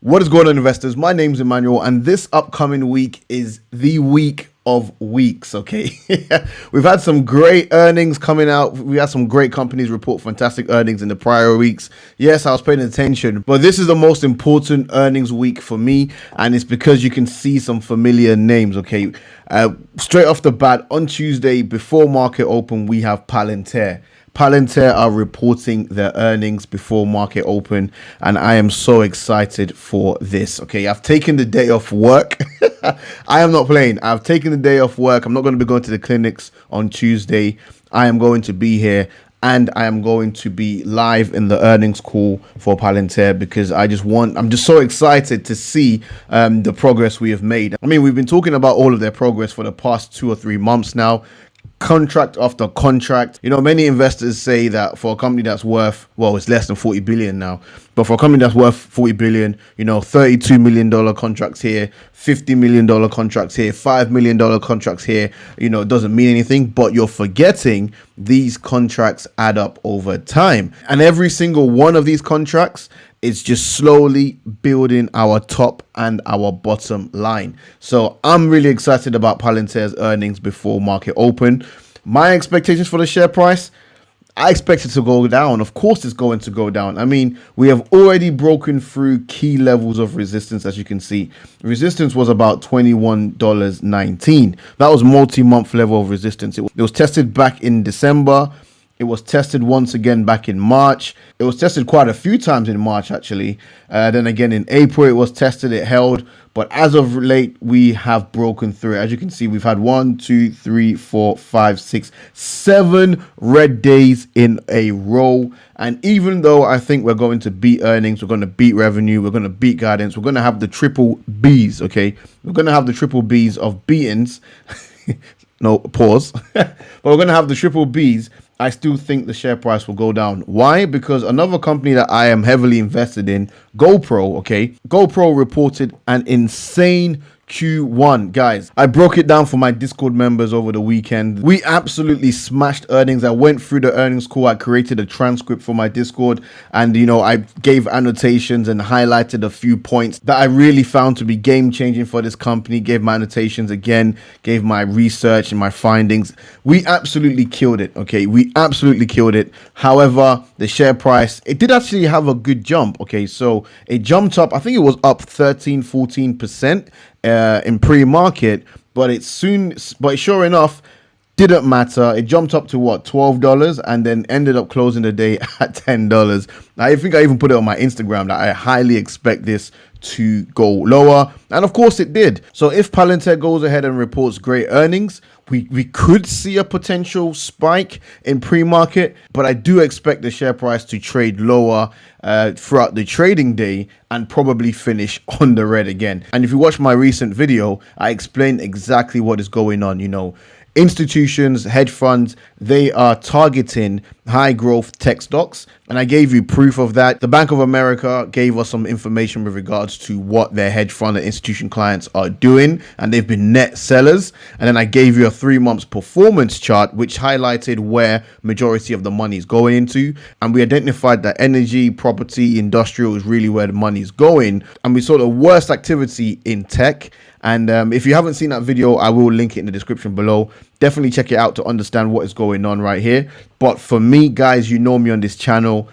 What is going on, investors? My name's Emmanuel, and this upcoming week is the week of weeks. Okay, we've had some great earnings coming out. We had some great companies report fantastic earnings in the prior weeks. Yes, I was paying attention, but this is the most important earnings week for me, and it's because you can see some familiar names. Okay, straight off the bat on Tuesday before market open, we have Palantir. Palantir are reporting their earnings before market open, and I am so excited for this. Okay, I've taken the day off work. I am not playing. I've taken the day off work. I'm not going to be going to the clinics on Tuesday. I am going to be here, and I am going to be live in the earnings call for Palantir because I'm just so excited to see the progress we have made. I mean, we've been talking about all of their progress for the past 2 or 3 months now, contract after contract. You know, many investors say that for a company that's worth, well, it's less than 40 billion now, but for a company that's worth 40 billion, you know, $32 million contracts here, $50 million contracts here, $5 million contracts here, you know, it doesn't mean anything, but you're forgetting these contracts add up over time. And every single one of these contracts is just slowly building our top and our bottom line. So I'm really excited about Palantir's earnings before market open. My expectations for the share price, I expect it to go down. Of course, it's going to go down. I mean, we have already broken through key levels of resistance, as you can see. Resistance was about $21.19. That was multi-month level of resistance. It was tested back in December. It was tested once again back in March. It was tested quite a few times in March, actually. Then again in April, it was tested, it held. But as of late, we have broken through it. As you can see, we've had 1, 2, 3, 4, 5, 6, 7 red days in a row. And even though I think we're going to beat earnings, we're going to beat revenue, we're going to beat guidance, we're going to have the triple Bs, okay? We're going to have the triple Bs of beatings. No, pause. But we're going to have the triple Bs. I still think the share price will go down. Why? Because another company that I am heavily invested in, GoPro, okay? GoPro reported an insane Q1. Guys, I broke it down for my Discord members over the weekend. We absolutely smashed earnings. I went through the earnings call. I created a transcript for my Discord, and you know, I gave annotations and highlighted a few points that I really found to be game changing for this company. Gave my annotations again, gave my research and my findings. We absolutely killed it. Okay, we absolutely killed it. However, the share price, it did actually have a good jump. Okay, so it jumped up. I think it was up 13-14% in pre-market, but sure enough didn't matter. It jumped up to what, $12, and then ended up closing the day at $10. I think I even put it on my Instagram that I highly expect this to go lower, and of course it did. So if Palantir goes ahead and reports great earnings, we could see a potential spike in pre-market, but I do expect the share price to trade lower throughout the trading day and probably finish on the red again. And if you watch my recent video, I explained exactly what is going on. You know, institutions, hedge funds, they are targeting high growth tech stocks, and I gave you proof of that. The Bank of America gave us some information with regards to what their hedge fund and institution clients are doing, and they've been net sellers. And then I gave you a 3 months performance chart which highlighted where majority of the money is going into, and we identified that energy, property, industrial is really where the money is going, and we saw the worst activity in tech. And if you haven't seen that video, I will link it in the description below. Definitely check it out to understand what is going on right here. But for me, guys, you know me on this channel,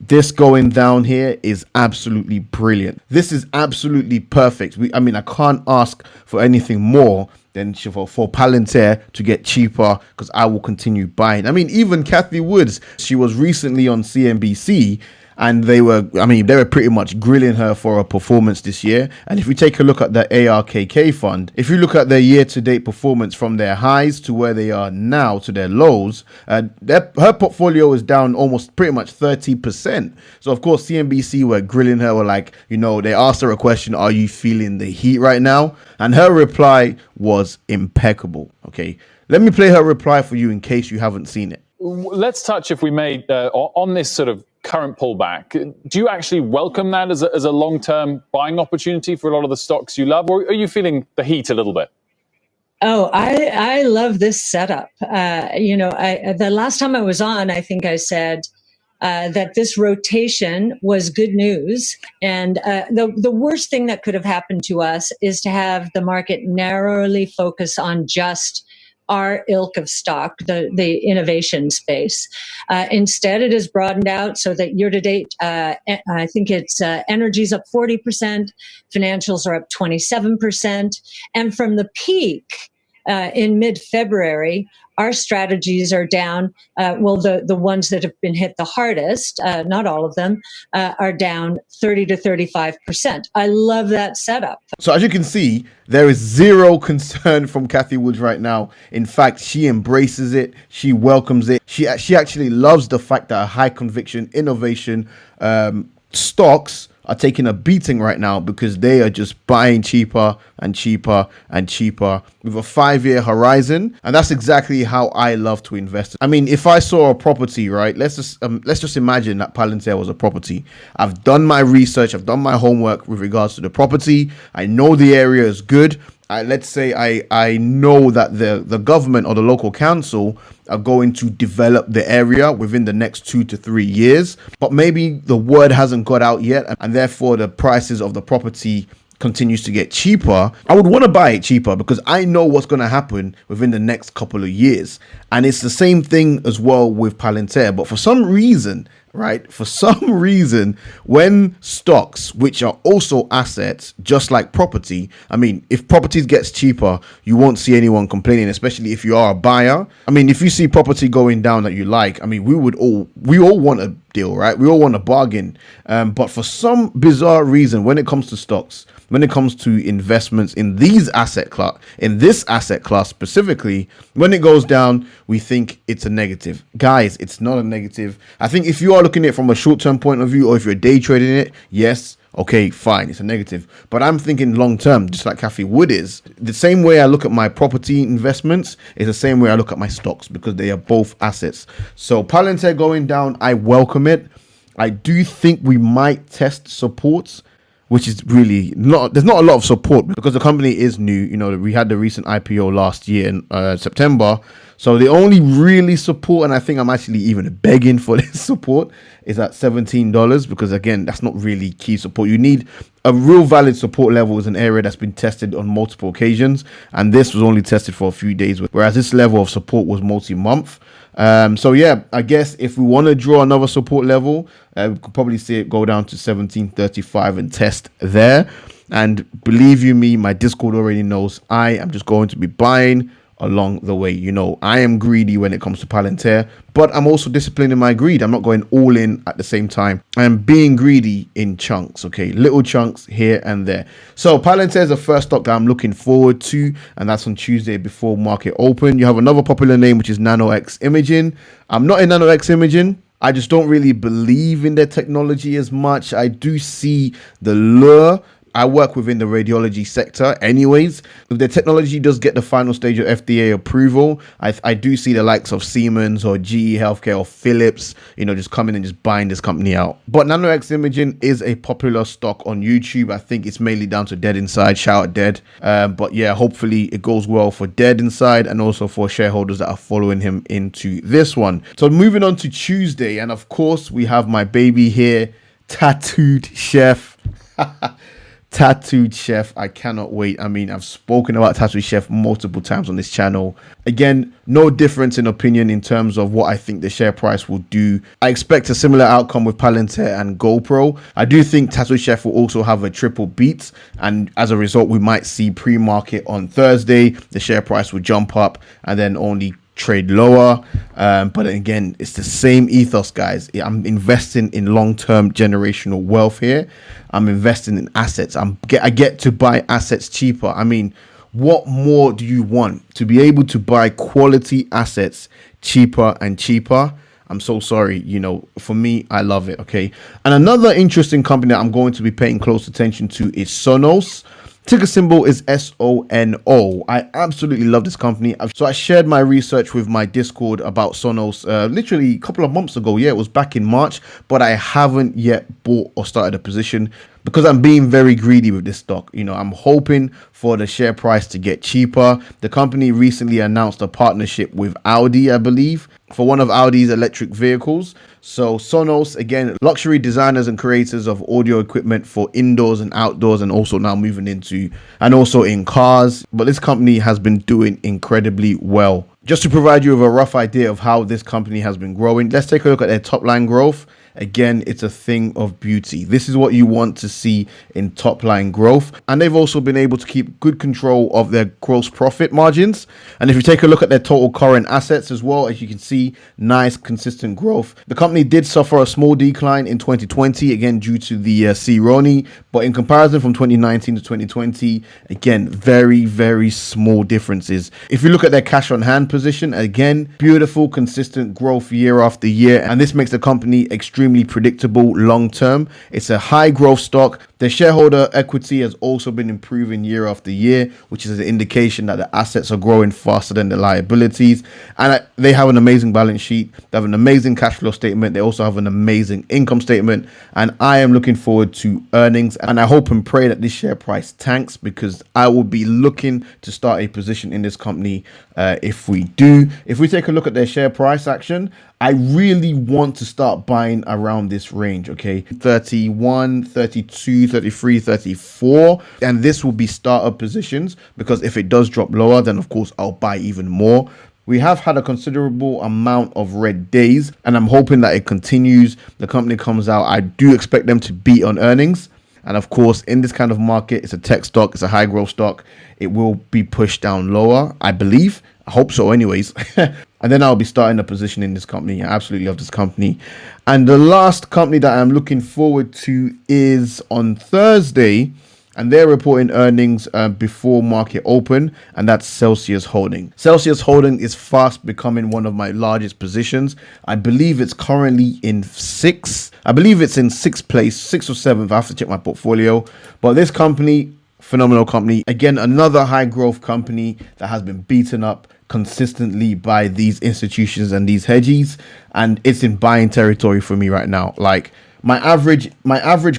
this going down here is absolutely brilliant. This is absolutely perfect. I mean, I can't ask for anything more than for Palantir to get cheaper, because I will continue buying. I mean, even Cathy Woods, she was recently on CNBC, and they were pretty much grilling her for her performance this year. And if we take a look at the ARKK fund, if you look at their year-to-date performance from their highs to where they are now to their lows, her portfolio is down almost pretty much 30%. So of course CNBC were grilling her, were like, you know, they asked her a question, are you feeling the heat right now? And her reply was impeccable. Okay, let me play her reply for you in case you haven't seen it. Let's touch, if we may, on this sort of current pullback. Do you actually welcome that as a long-term buying opportunity for a lot of the stocks you love, or are you feeling the heat a little bit? Oh, I love this setup. The last time I was on, I think I said that this rotation was good news. And the worst thing that could have happened to us is to have the market narrowly focus on just our ilk of stock, the innovation space. Instead, it has broadened out so that year to date, I think it's energy's up 40%, financials are up 27%. And from the peak in mid-February, our strategies are down. The ones that have been hit the hardest, not all of them, are down 30 to 35%. I love that setup. So as you can see, there is zero concern from Cathy Woods right now. In fact, she embraces it. She welcomes it. She actually loves the fact that high conviction innovation stocks are taking a beating right now because they are just buying cheaper and cheaper and cheaper with a 5-year horizon. And that's exactly how I love to invest. I mean, if I saw a property, right, let's just imagine that Palantir was a property. I've done my research. I've done my homework with regards to the property. I know the area is good. Let's say I know that the government or the local council are going to develop the area within the next 2 to 3 years, but maybe the word hasn't got out yet, and therefore the prices of the property continues to get cheaper. I would want to buy it cheaper because I know what's going to happen within the next couple of years. And it's the same thing as well with Palantir. But for some reason, when stocks, which are also assets, just like property, I mean, if property gets cheaper, you won't see anyone complaining, especially if you are a buyer. I mean, if you see property going down that you like, I mean, we all want a deal, right? We all want a bargain. But for some bizarre reason, when it comes to stocks, when it comes to investments in this asset class specifically, when it goes down, we think it's a negative. Guys, it's not a negative. I think if you are looking at it from a short-term point of view, or if you're day trading it, yes, okay, fine, it's a negative. But I'm thinking long-term, just like Cathy Wood is. The same way I look at my property investments is the same way I look at my stocks, because they are both assets. So Palantir going down, I welcome it. I do think we might test supports, which is really there's not a lot of support because the company is new. You know, we had the recent IPO last year in September. So the only really support, and I think I'm actually even begging for this support, is at $17, because again, that's not really key support. You need a real valid support level is an area that's been tested on multiple occasions, and this was only tested for a few days, whereas this level of support was multi-month. So yeah, I guess if we want to draw another support level, we could probably see it go down to 17.35 and test there. And believe you me, my Discord already knows I am just going to be buying along the way. You know, I am greedy when it comes to Palantir, but I'm also disciplined in my greed. I'm not going all in at the same time. I am being greedy in chunks, okay? Little chunks here and there. So Palantir is the first stock that I'm looking forward to, and that's on Tuesday before market open. You have another popular name, which is NanoX Imaging. I'm not in NanoX Imaging. I just don't really believe in their technology as much. I do see the lure. I work within the radiology sector anyways. If the technology does get the final stage of FDA approval, I do see the likes of Siemens or GE Healthcare or Philips, you know, just coming and just buying this company out. But NanoX Imaging is a popular stock on YouTube. I think it's mainly down to Dead Inside. Shout out Dead. But yeah, hopefully it goes well for Dead Inside and also for shareholders that are following him into this one. So moving on to Tuesday, and of course we have my baby here, Tattooed Chef. Tattooed Chef, I cannot wait. I mean, I've spoken about Tattooed Chef multiple times on this channel. Again, no difference in opinion in terms of what I think the share price will do. I expect a similar outcome with Palantir and GoPro. I do think Tattooed Chef will also have a triple beat, and as a result, we might see pre-market on Thursday. The share price will jump up and then only trade lower. But again, it's the same ethos, guys. I'm investing in long-term generational wealth here. I'm investing in assets. I get to buy assets cheaper. I mean, what more do you want? To be able to buy quality assets cheaper and cheaper. I'm so sorry, you know, for me, I love it. Okay. And another interesting company that I'm going to be paying close attention to is Sonos. Ticker symbol is SONO. I absolutely love this company. So I shared my research with my Discord about Sonos literally a couple of months ago. Yeah, it was back in March, but I haven't yet bought or started a position. because I'm being very greedy with this stock. You know, I'm hoping for the share price to get cheaper. The company recently announced a partnership with Audi, I believe, for one of Audi's electric vehicles. So Sonos, again, luxury designers and creators of audio equipment for indoors and outdoors, and also now moving into and also in cars. But this company has been doing incredibly well. Just to provide you with a rough idea of how this company has been growing, let's take a look at their top line growth. Again, it's a thing of beauty. This is what you want to see in top line growth. And they've also been able to keep good control of their gross profit margins. And if you take a look at their total current assets as well, as you can see, nice consistent growth. The company did suffer a small decline in 2020, again, due to the CELH. But in comparison from 2019 to 2020, again, very, very small differences. If you look at their cash on hand position, again, beautiful, consistent growth year after year. And this makes the company extremely predictable long term. It's a high growth stock. The shareholder equity has also been improving year after year, which is an indication that the assets are growing faster than the liabilities. And they have an amazing balance sheet. They have an amazing cash flow statement. They also have an amazing income statement. And I am looking forward to earnings. And I hope and pray that this share price tanks, because I will be looking to start a position in this company if we do. If we take a look at their share price action, I really want to start buying around this range, okay? 31, 32, 33, 34. And this will be startup positions, because if it does drop lower, then of course I'll buy even more. We have had a considerable amount of red days, and I'm hoping that it continues. The company comes out. I do expect them to beat on earnings. And of course, in this kind of market, it's a tech stock, it's a high growth stock. It will be pushed down lower, I believe. I hope so anyways. And then I'll be starting a position in this company. I absolutely love this company. And the last company that I'm looking forward to is on Thursday, and they're reporting earnings before market open, and that's Celsius Holding. Celsius Holding is fast becoming one of my largest positions. I believe it's currently in sixth. I believe it's in sixth place, sixth or seventh. I have to check my portfolio. But this company, phenomenal company. Again, another high growth company that has been beaten up consistently by these institutions and these hedges, and it's in buying territory for me right now. Like my average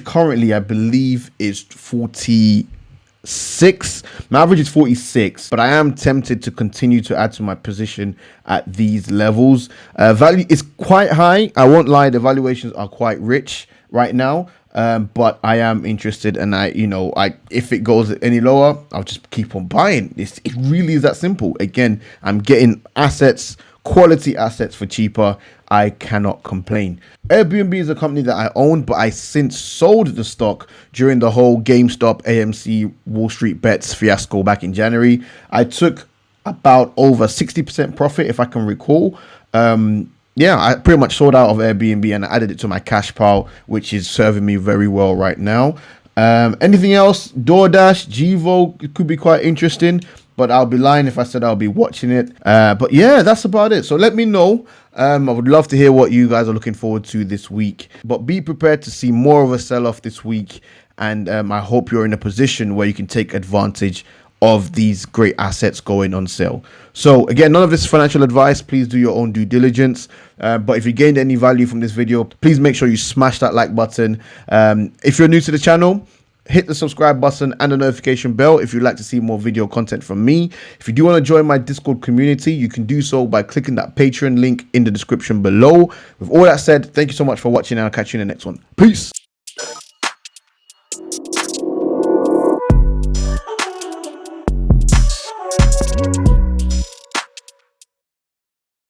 currently, I believe, is 46. My average is 46, but I am tempted to continue to add to my position at these levels. Value is quite high. I won't lie, the valuations are quite rich right now. But I am interested, and if it goes any lower, I'll just keep on buying. It really is that simple. Again, I'm getting assets, quality assets for cheaper. I cannot complain. Airbnb is a company that I owned, but I since sold the stock during the whole GameStop, AMC, Wall Street Bets fiasco back in January. I took about over 60% profit, if I can recall. Yeah, I pretty much sold out of Airbnb and I added it to my cash pile, which is serving me very well right now. Anything else? DoorDash, Givo, it could be quite interesting, but I'll be lying if I said I'll be watching it. But yeah, that's about it. So let me know. I would love to hear what you guys are looking forward to this week. But be prepared to see more of a sell-off this week. And I hope you're in a position where you can take advantage of these great assets going on sale. So again, none of this is financial advice. Please do your own due diligence. But if you gained any value from this video, please make sure you smash that like button. If you're new to the channel, hit the subscribe button and the notification bell if you'd like to see more video content from me. If you do want to join my Discord community, you can do so by clicking that Patreon link in the description below. With all that said, thank you so much for watching, and I'll catch you in the next one. Peace.